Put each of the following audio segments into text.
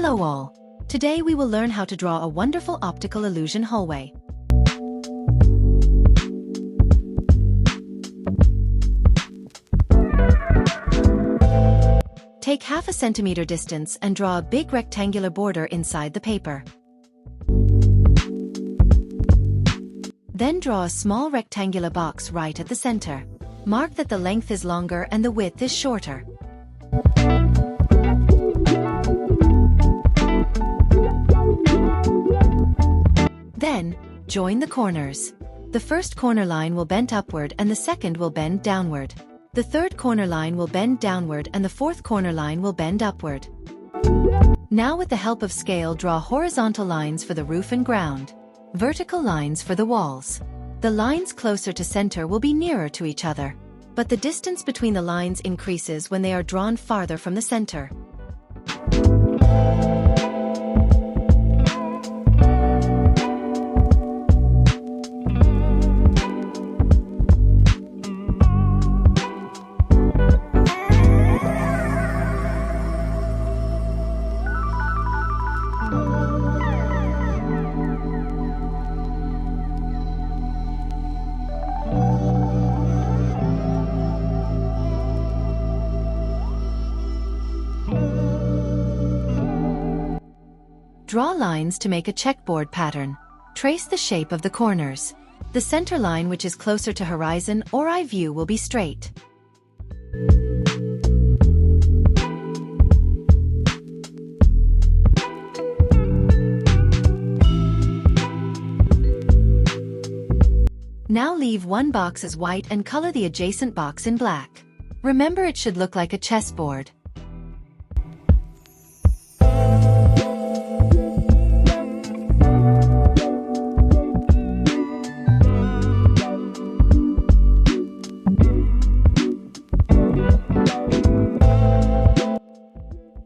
Hello all! Today we will learn how to draw a wonderful optical illusion hallway. Take half a centimeter distance and draw a big rectangular border inside the paper. Then draw a small rectangular box right at the center. Mark that the length is longer and the width is shorter. Then, join the corners. The first corner line will bend upward and the second will bend downward. The third corner line will bend downward and the fourth corner line will bend upward. Now with the help of scale, draw horizontal lines for the roof and ground. Vertical lines for the walls. The lines closer to center will be nearer to each other, but the distance between the lines increases when they are drawn farther from the center. Draw lines to make a checkboard pattern. Trace the shape of the corners. The center line, which is closer to horizon or eye view, will be straight. Now leave one box as white and color the adjacent box in black. Remember, it should look like a chessboard.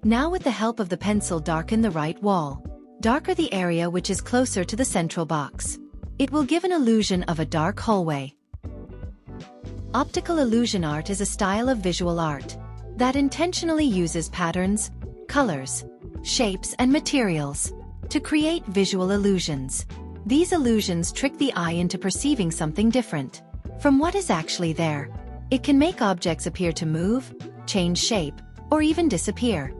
Now with the help of the pencil, darken the right wall. Darken the area which is closer to the central box. It will give an illusion of a dark hallway. Optical illusion art is a style of visual art that intentionally uses patterns, colors, shapes, and materials to create visual illusions. These illusions trick the eye into perceiving something different from what is actually there. It can make objects appear to move, change shape, or even disappear.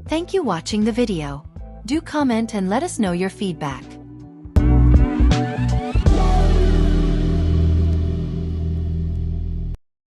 Thank you for watching the video. Do comment and let us know your feedback.